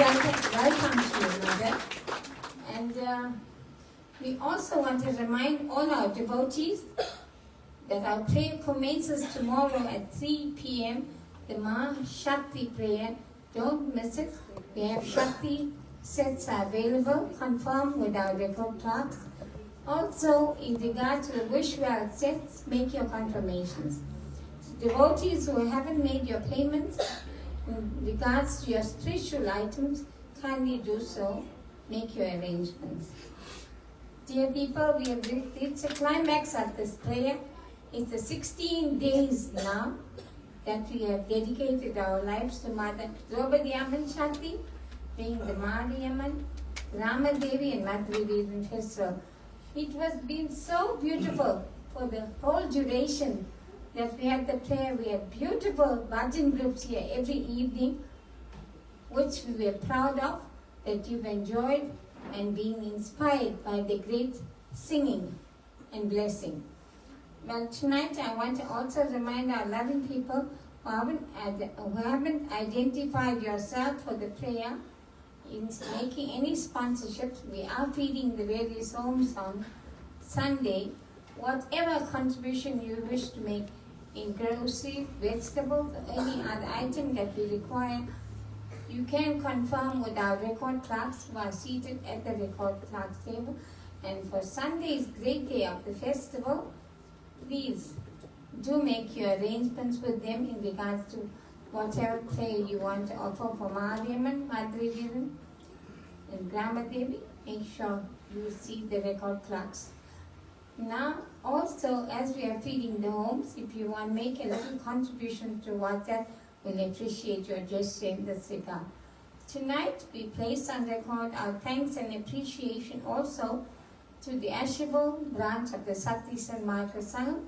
welcome to you, Mother. And we also want to remind all our devotees that our prayer commences tomorrow at 3 p.m. The Maha Shakti prayer. Don't miss it. We have Shakti sets are available. Confirm with our record clerks. Also, in regard to the Vishwa sets, make your confirmations. Devotees who haven't made your payments in regards to your spiritual items, kindly do so. Make your arrangements. Dear people, we have reached the climax of this prayer. It's the 16 days now that we have dedicated our lives to Mother Draupadi Amman Shakti, being the Mariamman, Rama Devi and Madhuri in festival. It was been so beautiful for the whole duration that we had the prayer. We had beautiful bhajan groups here every evening, which we were proud of, that you've enjoyed and been inspired by the great singing and blessing. Well, tonight I want to also remind our loving people who haven't identified yourself for the prayer in making any sponsorships. We are feeding the various homes on Sunday. Whatever contribution you wish to make in grocery, vegetables, or any other item that we require, you can confirm with our record clerks who are seated at the record clerks table. And for Sunday's great day of the festival, please do make your arrangements with them in regards to whatever prayer you want to offer for Mariamman, Madhuri, and Grama Devi. Make sure you see the record clerks. Now, also, as we are feeding the homes, if you want to make a little contribution towards that, we'll appreciate your gesture in this regard. Tonight, we place on record our thanks and appreciation also to the Ashable branch of the Sakti Sanmarga Sangha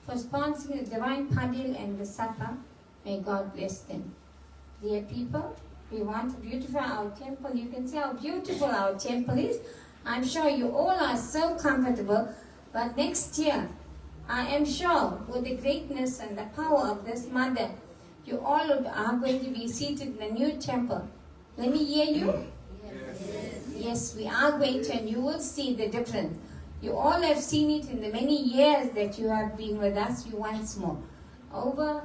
for sponsoring the Divine Padil and the Sapa. May God bless them. Dear people, we want to beautify our temple. You can see how beautiful our temple is. I'm sure you all are so comfortable. But next year, I am sure with the greatness and the power of this mother, you all are going to be seated in a new temple. Let me hear you. Yes, we are going to, and you will see the difference. You all have seen it in the many years that you have been with us. You once more. Over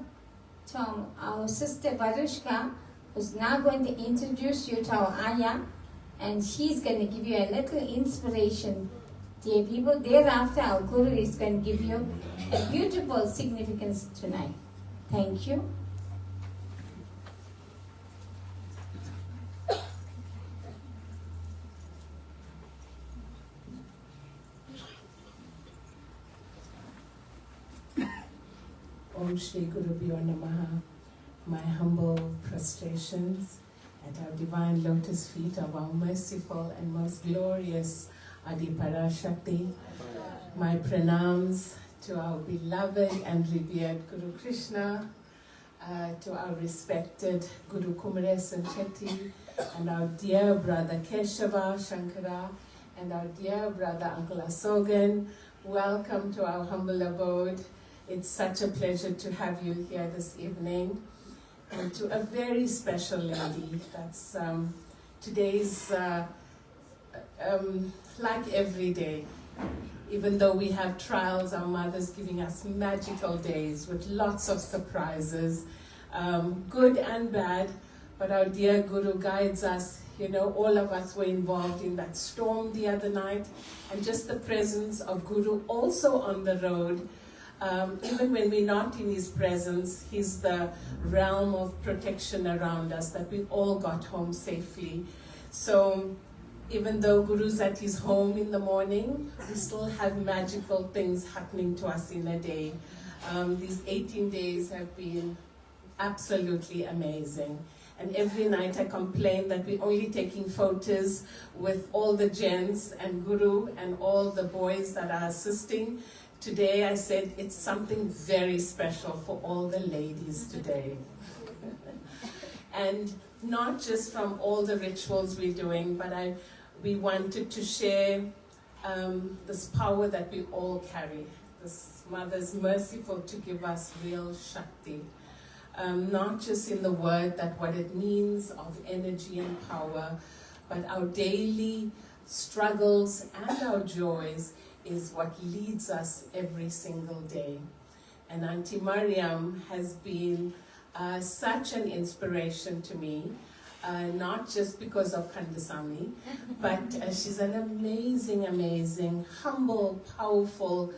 to our sister Varushka, who's now going to introduce you to our Ayah, and she's going to give you a little inspiration. Dear people, thereafter our Guru is going to give you a beautiful significance tonight. Thank you. Om Shri Gurubhyo Namaha. My humble prostrations at our divine lotus feet of our merciful and most glorious Adi Parashakti. My pranams to our beloved and revered Guru Krishna, to our respected Guru Kumaresan Chetty, and our dear brother Keshava Shankara, and our dear brother Uncle Asogan. Welcome to our humble abode. It's such a pleasure to have you here this evening. And to a very special lady, that's today's, like every day, even though we have trials, our mother's giving us magical days with lots of surprises, good and bad, but our dear Guru guides us. You know, all of us were involved in that storm the other night, and just the presence of Guru also on the road. Even when we're not in his presence, he's the realm of protection around us, that we all got home safely. So even though Guru's at his home in the morning, we still have magical things happening to us in a day. These 18 days have been absolutely amazing. And every night I complain that we're only taking photos with all the gents and Guru and all the boys that are assisting. Today I said it's something very special for all the ladies today. And not just from all the rituals we're doing, but we wanted to share this power that we all carry. This Mother's merciful to give us real Shakti. not just in the word, that what it means of energy and power, but our daily struggles and our joys is what leads us every single day. And Auntie Mariam has been such an inspiration to me, not just because of Kandasamy, but she's an amazing, amazing, humble, powerful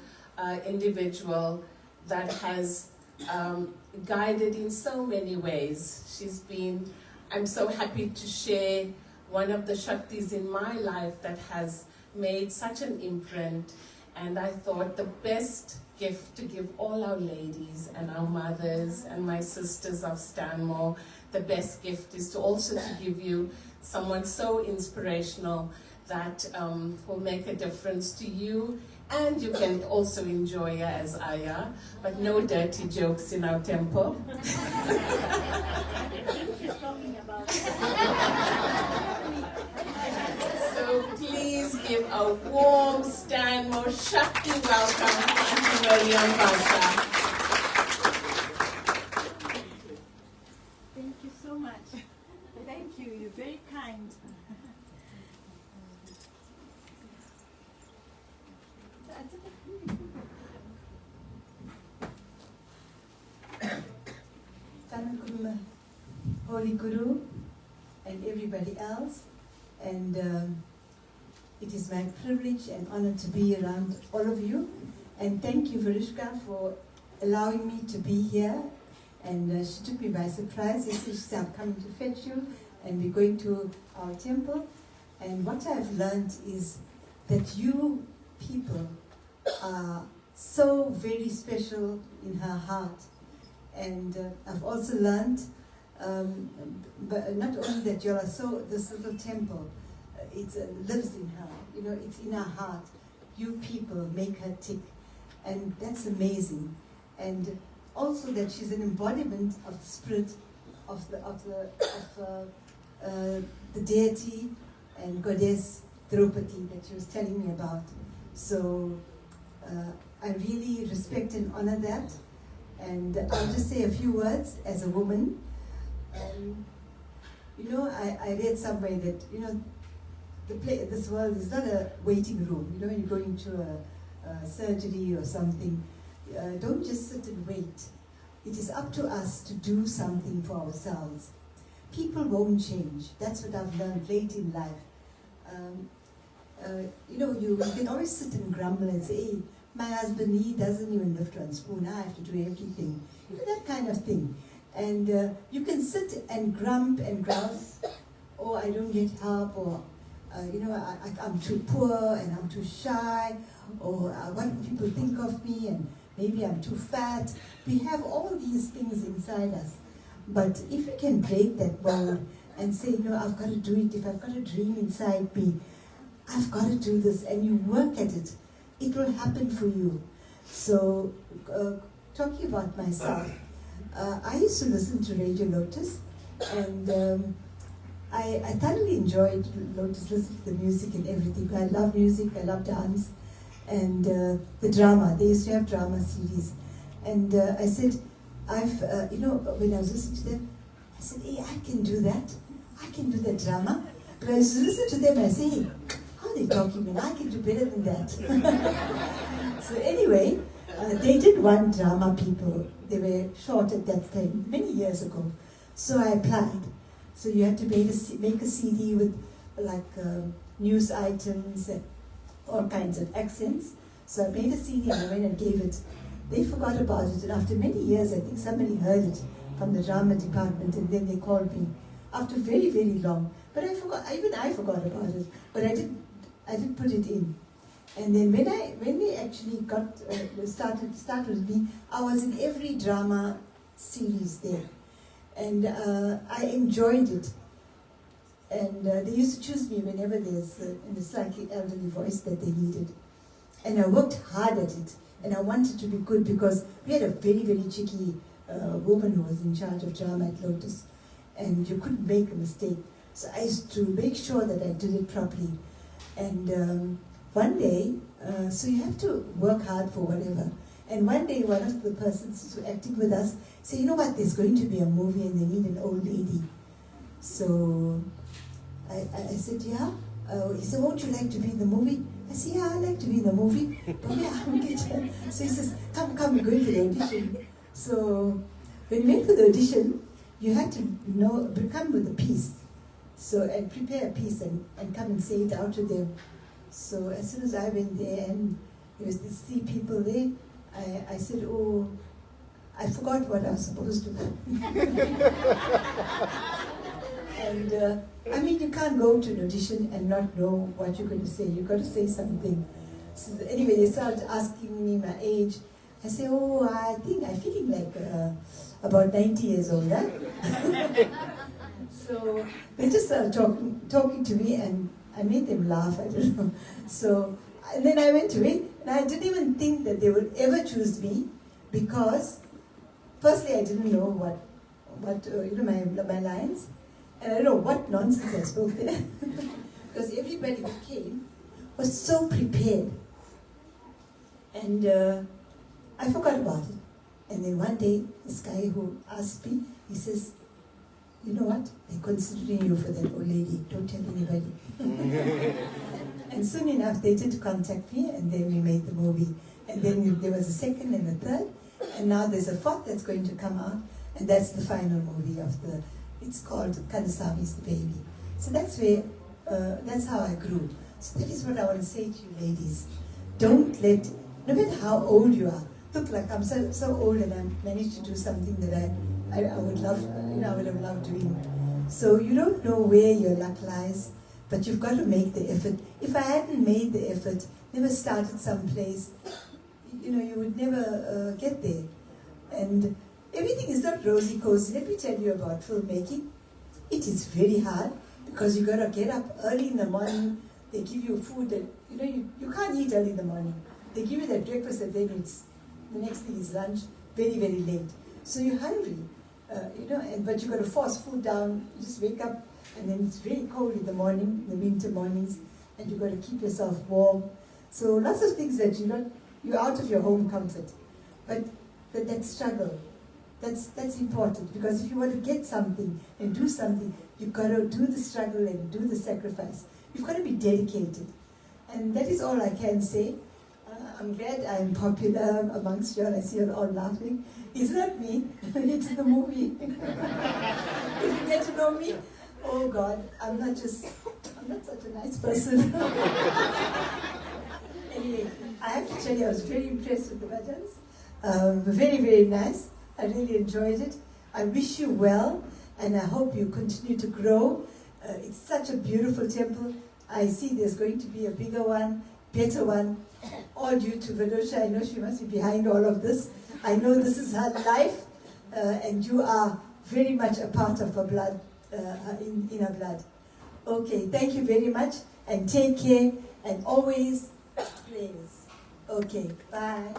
individual that has guided in so many ways. I'm so happy to share one of the Shaktis in my life that has made such an imprint, and I thought the best gift to give all our ladies and our mothers and my sisters of Stanmore, the best gift is to also to give you someone so inspirational that will make a difference to you, and you can also enjoy her as Aya, but no dirty jokes in our temple. So please give a warm Stanmore Shakti welcome to Mariam Basa. Thank you so much. Thank you. You're very kind. Tanakum, Holy Guru, and everybody else. And it is my privilege and honor to be around all of you. And thank you, Varishka, for allowing me to be here. And she took me by surprise. She said, I'm coming to fetch you, and we're going to our temple. And what I've learned is that you people are so very special in her heart. And I've also learned, but not only that you are so, this little temple, it lives in her, you know, it's in her heart. You people make her tick, and that's amazing. And also that she's an embodiment of the spirit of the deity and goddess Draupadi that she was telling me about. So I really respect and honor that. And I'll just say a few words as a woman. You know, I read somewhere that, you know, this world is not a waiting room. You know, when you go into a surgery or something, don't just sit and wait. It is up to us to do something for ourselves. People won't change. That's what I've learned late in life. You know, you can always sit and grumble and say, hey, my husband, he doesn't even lift one spoon, I have to do everything. You know, that kind of thing. And you can sit and grump and grouse, or I don't get help, or you know, I'm too poor and I'm too shy, or what do people think of me, and maybe I'm too fat. We have all these things inside us. But if we can break that mold and say, no, I've got to do it, if I've got a dream inside me, I've got to do this, and you work at it, it will happen for you. So, talking about myself, I used to listen to Radio Lotus, and I thoroughly enjoyed Lotus, listening to the music and everything. I love music, I love dance, and the drama. They used to have drama series. And I said, you know, when I was listening to them, I said, hey, I can do that. I can do that drama. But I used to listen to them and I say, hey, how are they talking, man? I can do better than that. So anyway, they did one drama, people. They were short at that time, many years ago. So I applied. So you had to make a CD with like news items and all kinds of accents. So I made a CD and I went and gave it. They forgot about it, and after many years, I think somebody heard it from the drama department, and then they called me after very, very long. But I forgot. Even I forgot about it. But I did put it in. And then when they actually got started with me, I was in every drama series there, and I enjoyed it. And they used to choose me whenever there's a slightly elderly voice that they needed, and I worked hard at it. And I wanted to be good because we had a very, very cheeky woman who was in charge of drama at Lotus, and you couldn't make a mistake. So I used to make sure that I did it properly. And one day, so you have to work hard for whatever. And one day, one of the persons who acted with us said, you know what, there's going to be a movie and they need an old lady. So I said, yeah. He said, won't you like to be in the movie? I said, yeah, I'd like to be in the movie. But yeah, I don't get you. So he says, come, we're going to the audition. So when we went for the audition, you had to come with a piece. So, and prepare a piece and come and say it out to them. So as soon as I went there and there was these 3 people there, I said, oh, I forgot what I was supposed to do. And I mean, you can't go to an audition and not know what you're going to say. You've got to say something. So anyway, they started asking me my age. I say, oh, I think I'm feeling like about 90 years old, huh? So they just started talking to me, and I made them laugh, I don't know. So, and then I went to it, and I didn't even think that they would ever choose me, because firstly I didn't know what my lines, and I don't know what nonsense I spoke there. Because everybody who came was so prepared. And I forgot about it. And then one day, this guy who asked me, he says, you know what? They're considering you for that old lady. Don't tell anybody. And soon enough, they did contact me, and then we made the movie. And then there was a second and a third, and now there's a fourth that's going to come out, and that's the final movie of it's called Kanasami's The Baby. So that's how I grew. So that is what I want to say to you ladies. Don't let, no matter how old you are, look like I'm so old and I managed to do something that I would love, I would have loved doing. So you don't know where your luck lies, but you've got to make the effort. If I hadn't made the effort, never started someplace, you would never get there. And everything is not rosy cozy. Let me tell you about filmmaking. It is very hard because you got to get up early in the morning. They give you food that, you can't eat early in the morning. They give you that breakfast and then the next thing is lunch, very, very late. So you're hungry, but you got to force food down. You just wake up and then it's very cold in the morning, in the winter mornings, and you got to keep yourself warm. So lots of things that you're out of your home comfort. But that struggle, that's important, because if you want to get something and do something, you've got to do the struggle and do the sacrifice. You've got to be dedicated. And that is all I can say. I'm glad I'm popular amongst you all. I see you all laughing. It's not me, it's the movie. If you get to know me, oh God, I'm not such a nice person. Anyway, I have to tell you, I was very impressed with the bhajans. Very, very nice. I really enjoyed it. I wish you well, and I hope you continue to grow. It's such a beautiful temple. I see there's going to be a bigger one, better one, all due to Vedosha. I know she must be behind all of this. I know this is her life, and you are very much a part of her blood, in her blood. Okay, thank you very much, and take care, and always praise. Okay, bye.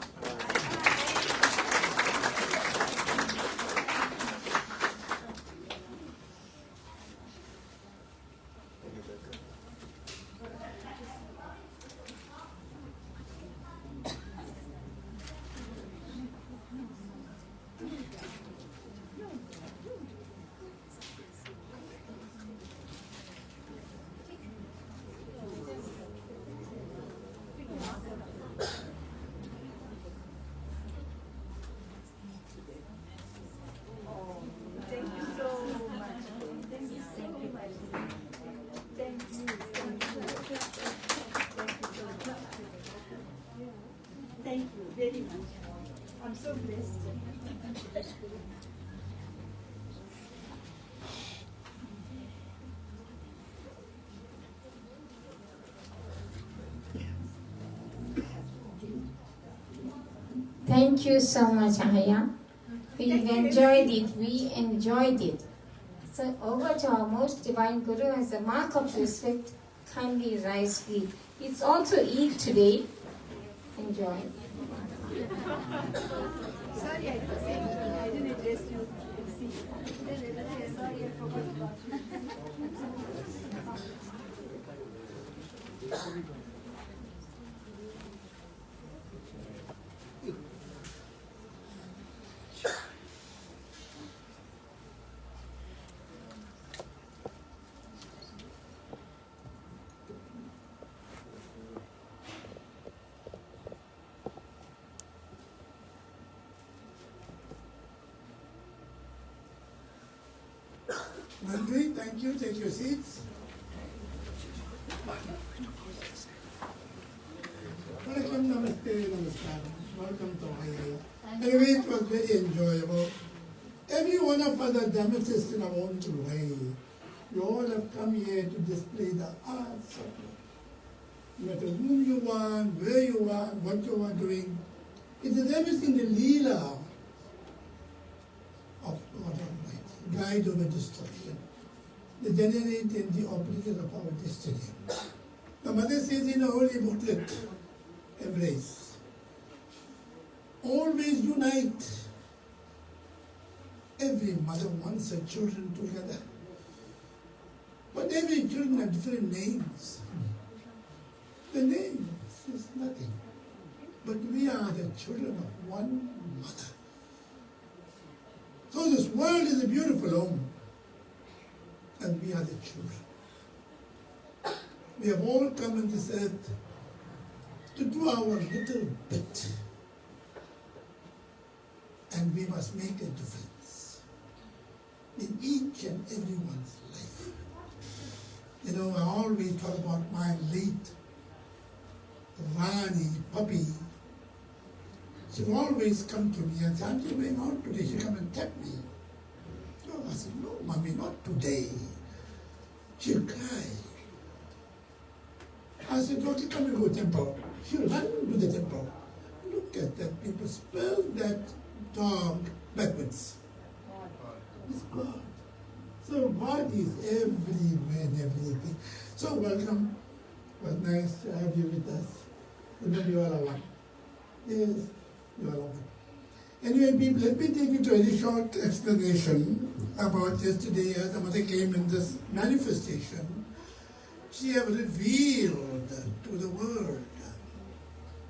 Thank you very much. I'm so blessed. Thank you so much, Aya. We've enjoyed it. We enjoyed it. So over to our most divine Guru, as a mark of respect, kindly rise, please. It's also Eid today. Enjoy. Sorry, I didn't address you. Sorry, I forgot about you. Nandri, thank you. Take your seats. Welcome, namaste, namaskaram. Welcome to Hawaii. Anyway, it was very enjoyable. Every one of us are dramatists in our own way. You all have come here to display the arts of life. No matter whom you are, where you are, what you are doing, it is everything the Leela of God Almighty, guide over destruction, the generate and the operator of our destiny. The mother says in a holy booklet, embrace. Always unite. Every mother wants her children together. But every children have different names. The names is nothing. But we are the children of one mother. So this world is a beautiful home. And we are the children. We have all come on this earth to do our little bit. And we must make a difference in each and everyone's life. You know, I always talk about my late Rani, puppy. She would always come to me and say, "Aren't you going out today?" She'd come and tap me. Oh, I said, "No, Mommy, not today." She'll cry. I said, "Okay, come and go to the temple." She'll run to the temple. Look at that, people. Spell that dog backwards. It's God. So God is everywhere and everything. So welcome. It was nice to have you with us. Remember, you all are one. Yes, you all are one. Anyway, people, let me take you to a very short explanation about yesterday as the mother came in this manifestation. She have revealed to the world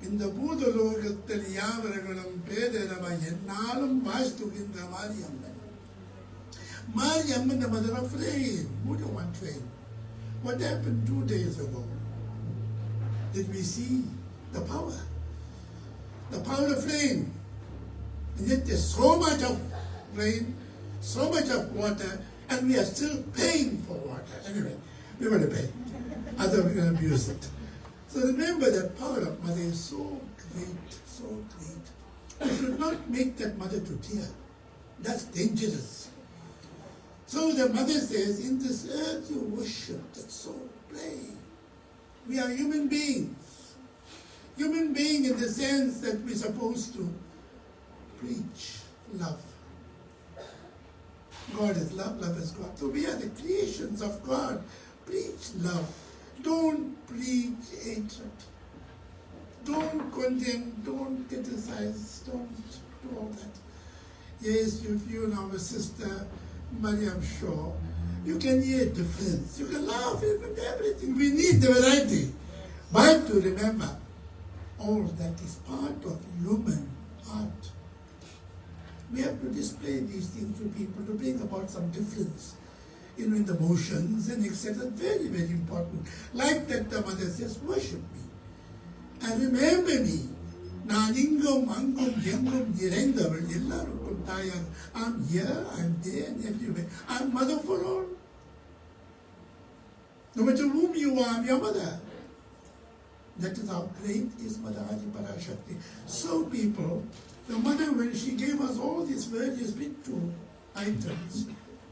in the Buddha Lokathil Yavaragulam Pederava Yenalum Vastuginda Mariamman. Mariamman, the mother of flame, Buddha one flame. What happened 2 days ago? Did we see the power? The power of flame. And yet there's so much of rain, so much of water, and we are still paying for water. Anyway, we're going to pay. Otherwise we're going to abuse it. So remember that power of mother is so great, so great. We should not make that mother to tear. That's dangerous. So the mother says, in this earth you worship that soul, play. We are human beings. Human being in the sense that we're supposed to preach love. God is love, love is God. So we are the creations of God. Preach love. Don't preach hatred. Don't condemn, don't criticize, don't do all that. Yes, if you know our sister, Mariam Shaw, you can hear difference. You can laugh, you can do everything. We need the variety. But to remember, all that is part of human art. We have to display these things to people to bring about some difference, you know, in the motions and etc. Very, very important. Like that the mother says, worship me. And remember me. I'm here, I'm there, and everywhere. I'm mother for all. No matter whom you are, I'm your mother. That is how great is Mother Adi Parashakti. So people, the mother, when she gave us all these various spiritual items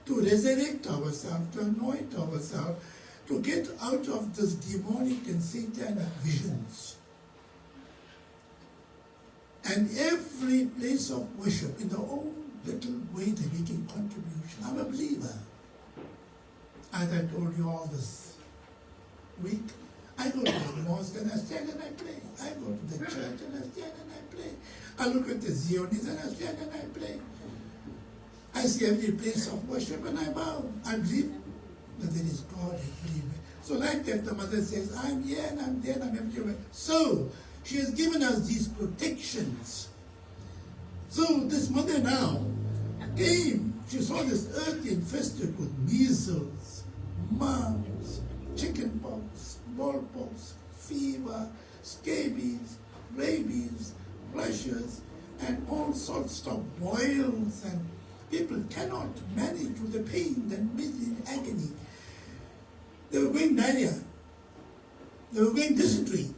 to resurrect ourselves, to anoint ourselves, to get out of this demonic and satanic visions. And every place of worship in their own little way they make a contribution. I'm a believer. As I told you all this week, I go to the mosque and I stand and I pray. I go to the church and I stand and I pray. I look at the Zionists and I stand and I pray. I see every place of worship and I bow. I believe that there is God everywhere. So like that, the mother says, I'm here and I'm there and I'm everywhere. So, she has given us these protections. So this mother now came, she saw this earth infested with measles, mumps, chickenpox, smallpox, fever, scabies, rabies, flushes, and all sorts of boils and People cannot manage with the pain and misery and agony. They were going diarrhea. They were going dysentery.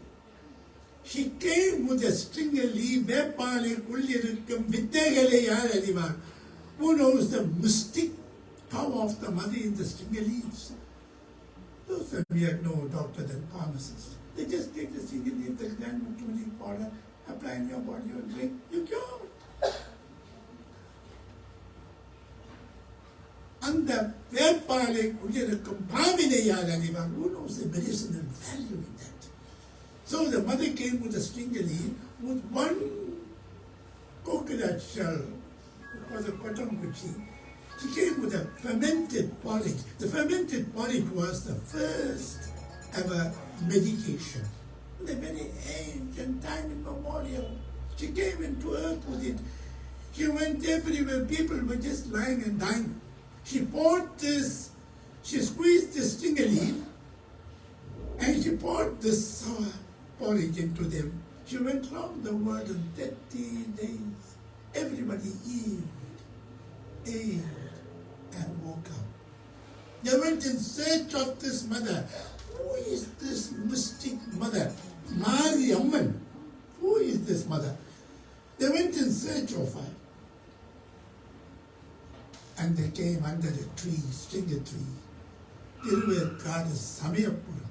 She came with a stringer leaf, who knows the mystic power of the mother in the stringer leaves? Those of you had no doctor and pharmacist. They just take the stringer leaf, the grand turmeric powder, apply in your body, you drink, you cure. And the who knows the medicinal value in that? So the mother came with a stringer leaf with one coconut shell, it was a cotton kuchi. She came with a fermented porridge. The fermented porridge was the first ever medication. In the very ancient time immemorial, she came into earth with it. She went everywhere, people were just lying and dying. She poured this, she squeezed this stringer leaf, and she poured this sour porridge into them. She went round the world in 30 days. Everybody ate, and woke up. They went in search of this mother. Who is this mystic mother? Mari Amman. Who is this mother? They went in search of her. And they came under a tree, stringer tree. Tiruve goddess Samayapura.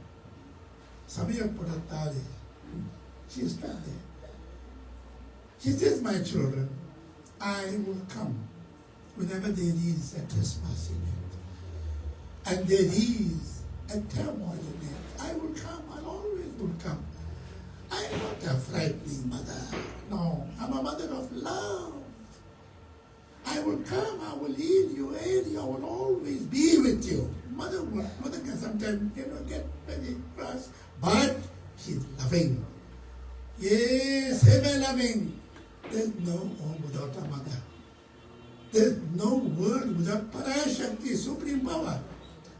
Samayapura Tare. She is still there. She says, my children, I will come whenever there is a trespass in it. And there is a turmoil in it. I will come, I always will come. I am not a frightening mother. No, I'm a mother of love. I will come, I will heal you, aid you, I will always be with you. Mother can sometimes, get very cross, but she's loving. Yes, ever loving. There's no home without a mother. There's no world without Parashakti, supreme power.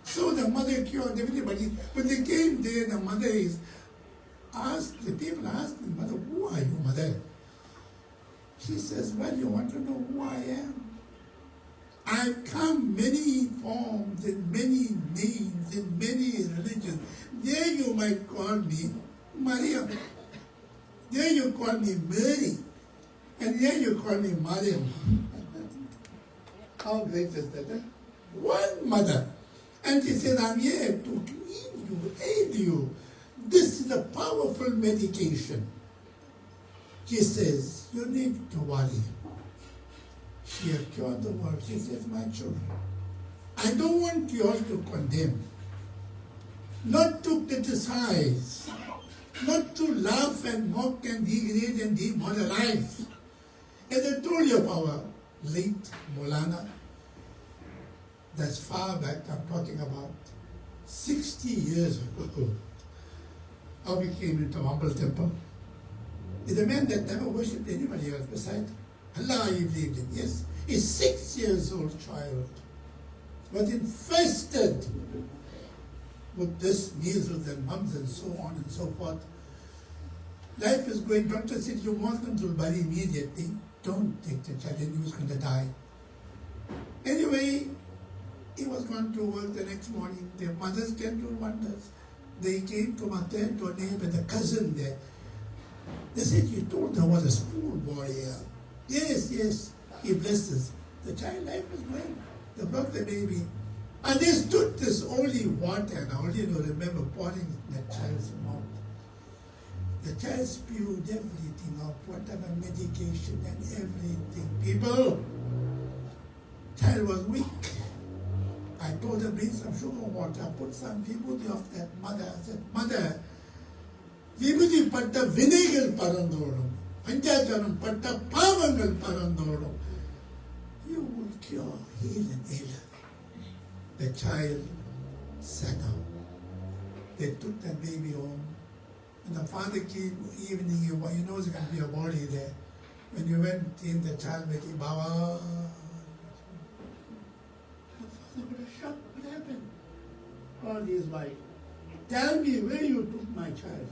So the mother cured everybody. When they came there, the mother the people asked the mother, who are you, mother? She says, well, you want to know who I am? I've come many forms, in many names, in many religions. There you might call me Maria. There you call me Mary. And here you call me Mariam. How great is that? Eh? One mother. And she said, I'm here to heal you, aid you. This is a powerful medication. She says, you need to worry. She has cured the world. She says, my children, I don't want you all to condemn, not to criticize, not to laugh and mock and degrade and demoralize. As I told you of our late Molana, that's far back, I'm talking about 60 years ago, how we came into humble temple. Is a man that never worshipped anybody else beside Allah he believed in. Yes, a 6 years old child was infested with this measles and mumps and so on and so forth. Life is going, doctor said you want them to bury immediately. Don't take the child, he was going to die. Anyway, he was going to work the next morning. Their mothers can do wonders. They came to my tent to a neighbor, the cousin there. They said, you told her what a schoolboy here. Yes, he blessed us. The child life was going. They brought the baby. And they stood this holy water, and I only remember pouring in the child's mouth. The child spewed everything out, whatever medication and everything. People, child was weak. I told her, bring some sugar water, put some vibhuti of that mother. I said, mother, vibhuti patta vinegal parandodum, panchacharam patta pavangal parandodum. You will cure, heal and heal. The child sat down. They took the baby home. And the father came evening, he knows there's going to be a body there. When you went in, the child went, Baba. The father was shocked. What happened? All his wife. Tell me where you took my child.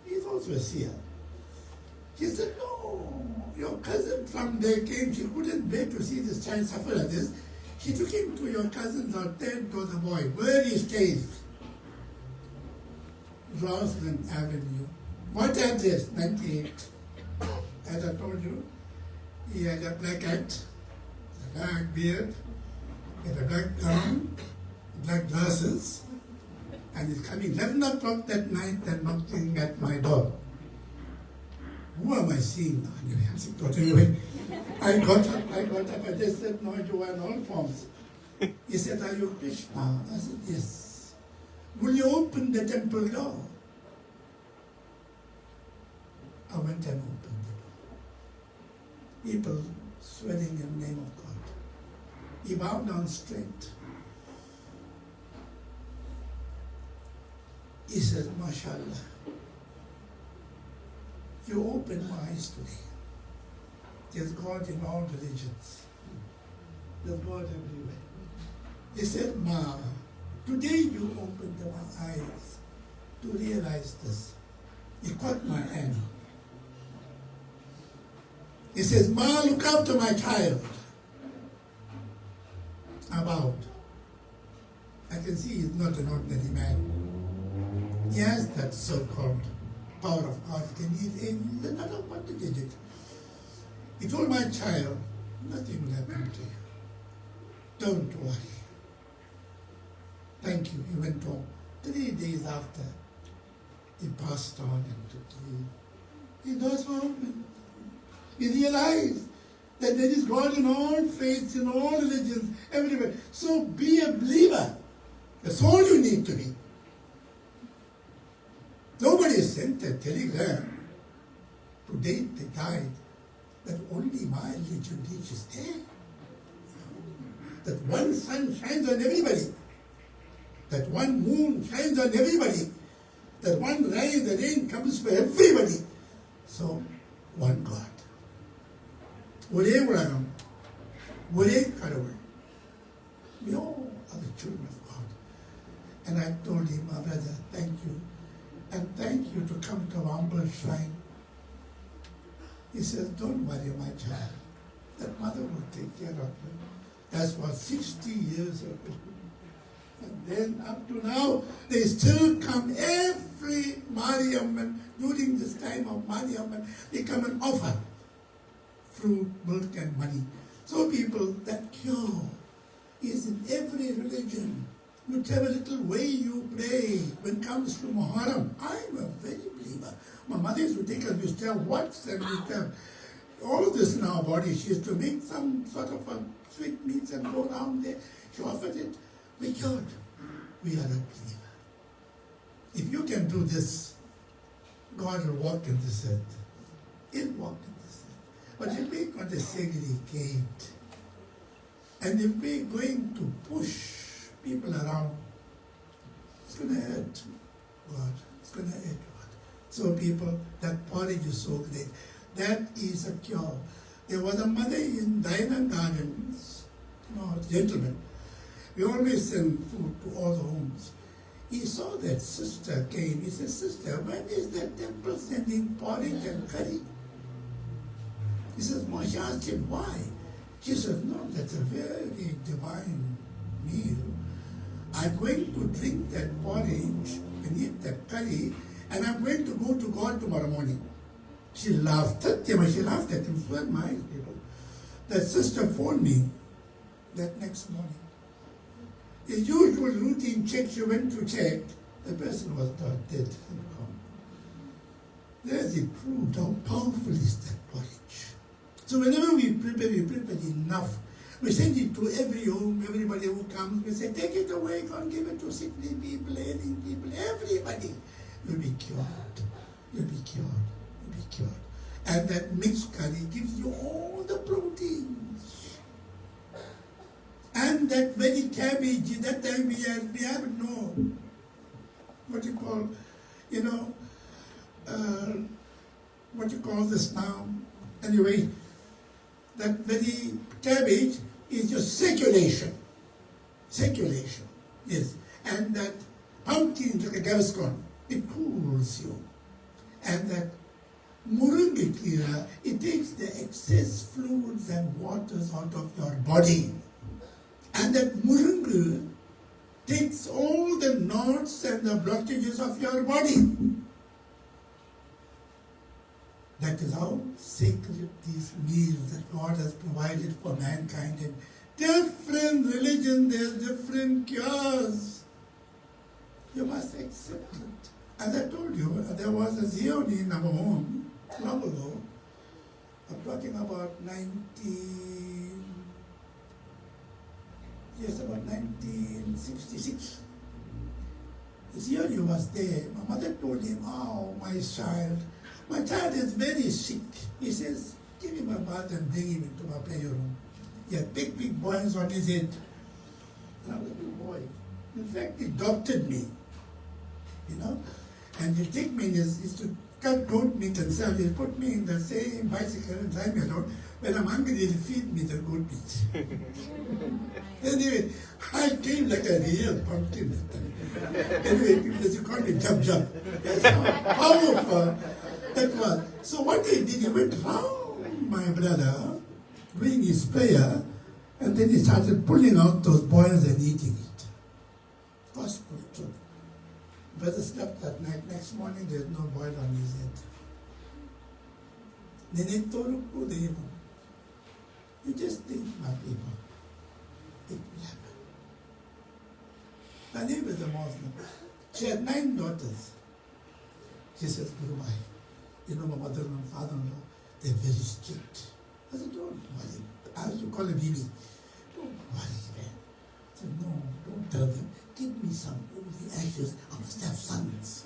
He's also a seer. She said, no, your cousin from there came. She couldn't bear to see this child suffer like this. She took him to your cousin's house, then to the boy, where he stays. Roslyn Avenue. What address? 98. As I told you, he had a black hat, a black beard, he had a black gown, black glasses, and he's coming 11 o'clock that night and knocking at my door. Who am I seeing now? Anyway, I got up, I just said, no, you are in all forms. He said, are you Krishna? I said, yes. Will you open the temple door? I went and opened the door. People swearing in the name of God. He bowed down straight. He says, mashallah, you opened my eyes today. There's God in all religions. There's God everywhere. He said, Ma, today you opened my eyes to realize this. He caught my hand. He says, Ma, look after my child. I bowed. I can see he's not an ordinary man. He has that so-called power of God. He can eat another what did it. He told my child, nothing will happen to you. Don't worry. Thank you. He went home. 3 days after, he passed on and took leave. He knows what happened. He realized that there is God in all faiths, in all religions, everywhere. So be a believer. That's all you need to be. Nobody sent a telegram. Today they died that only my religion reaches there. That one sun shines on everybody. That one moon shines on everybody. That one rain comes for everybody. So, one God. ஒரே உலகம், ஒரே கடவுள். We all are the children of God. And I told him, my brother, thank you. And thank you to come to our humble shrine. He says, don't worry, my child. That mother will take care of you. That was 60 years ago. And then up to now, they still come every Mariamman, during this time of Mariamman, they come and offer fruit, milk and money. So people, that cure is in every religion. Whichever little way you pray, when it comes to Muharram, I'm a very believer. My mother used to take us, we used to have what's and we used to have all of this in our body. She used to make some sort of a sweet meats and go around there. She offered it. We cured. We are a believer. If you can do this, God will walk in this earth. He'll walk in this earth. But if we're going to segregate, and if we're going to push people around, it's going to hurt God. It's going to hurt God. So people, that porridge is so great. That is a cure. There was a mother in Diana Gardens, gentleman. We always send food to all the homes. He saw that sister came. He said, sister, when is that temple sending porridge and curry? He says, Moshe asked him, why? She says, no, that's a very divine meal. I'm going to drink that porridge and eat that curry, and I'm going to go to God tomorrow morning. She laughed at him, she laughed at him, so my people. That sister phoned me that next morning. The usual routine check, she went to check, the person was not dead. There's it proved how powerful is that porridge. So whenever we prepare enough. We send it to every home, everybody who comes. We say, take it away, can't give it to sickly people, ailing people, everybody will be cured. You'll be cured. You'll be cured. And that mixed curry gives you all the proteins. And that very cabbage, that time we have no, what you call, what you call this now? Anyway, that very cabbage is just circulation. Circulation, yes. And that pumpkin, like a Gaviscon, it cools you. And that Murungakira, it takes the excess fluids and waters out of your body. And that murungu takes all the knots and the blockages of your body. That is how sacred these meals that God has provided for mankind. In different religion, there's different cures. You must accept it. As I told you, there was a Zioni in our home long ago. I'm talking about about 1966. Zioni was there. My mother told him, "Oh, my child is very sick." He says, "Give him a bath and bring him into my prayer room." He had big boils on his head. And I was a big boy. In fact, he adopted me, And he'd take me, he used to cut goat meat and sell. He'd put me in the same bicycle and drive me around. When I'm hungry, he'd feed me the goat meat. Anyway, I came like a real pumpkin. Anyway, they called me Jab. That's how powerful that was. So what he did, he went round my brother, doing his prayer, and then he started pulling out those boils and eating it. Gospel truth. Brother slept that night. Next morning, there's no boil on his head. You just think, my people, it will happen. My neighbor is a Muslim. She had 9 daughters. She says, "Guru Bhai, my mother and father-in-law, they're very strict." I said, "Don't worry." I used to call her Bibi. "Don't worry, man." I said, "No, don't tell them. Give me some holy ashes. I must have sons."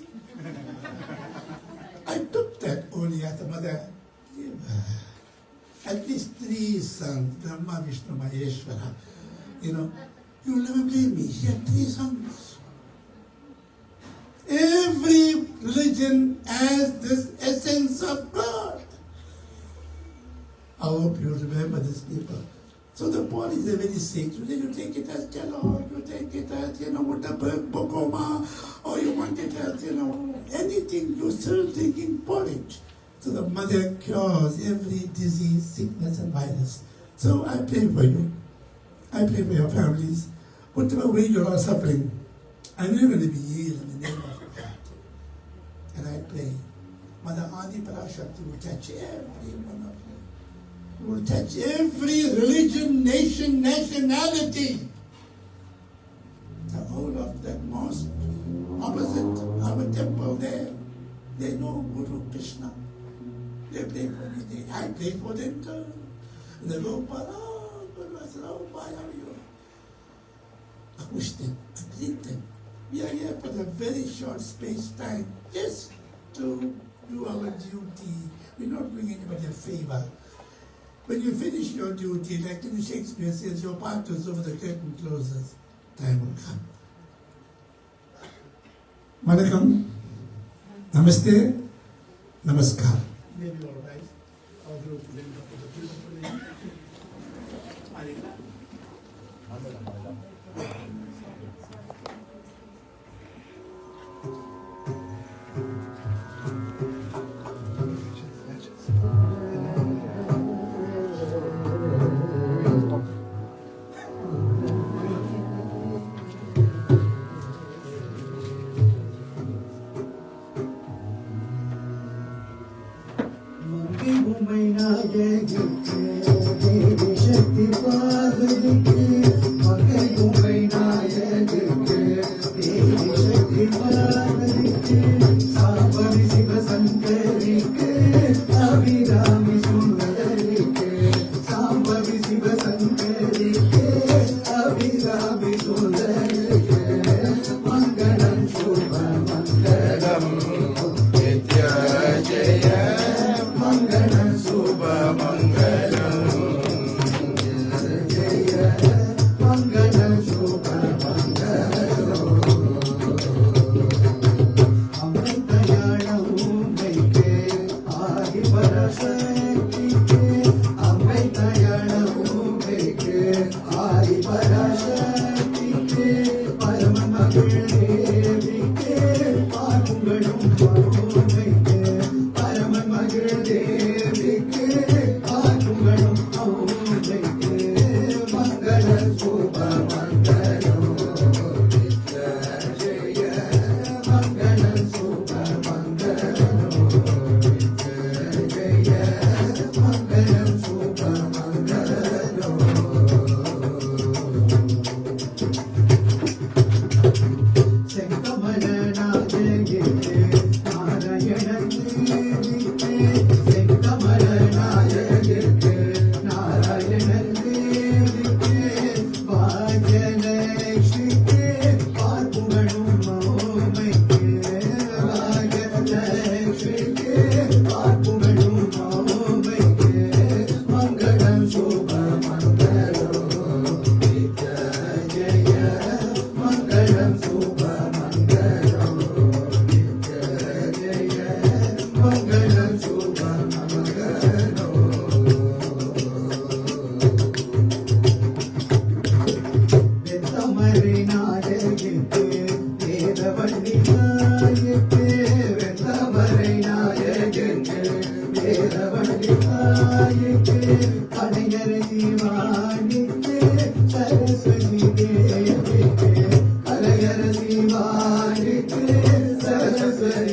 I took that only as a mother. Give her at least 3 sons, Brahma, Vishnu, Maheshwara. You'll never believe me. She had 3 sons. Every religion has this essence of God. I hope you remember this, people. So the body is a very sacred. You take it as Jalo, you take it as, Mutaberg, Bokoma, or you want it as, anything, you're still taking porridge. So the mother cures every disease, sickness, and virus. So I pray for you. I pray for your families. Whatever way you are suffering, I know you're going to be healed in the name of God. And I pray, Mother Adi Parashakti will touch every one of you. Will touch every religion, nation, nationality. The whole of that mosque, opposite our temple there, they know Guru Krishna. They pray for me. I pray for them too. And they go, Guru, I said, "Oh, why are you?" I wish them, I greet them. We are here for a very short space time, just to do our duty. We're not doing anybody a favor. When you finish your duty, like in Shakespeare says, your part is over, the curtain closes. Time will come. Vanakkam, Namaste, Namaskar. Maybe all right. I'll do it for the beautiful name. Mangalam, Subha Mangalam, Jaya Jaya. Saraswati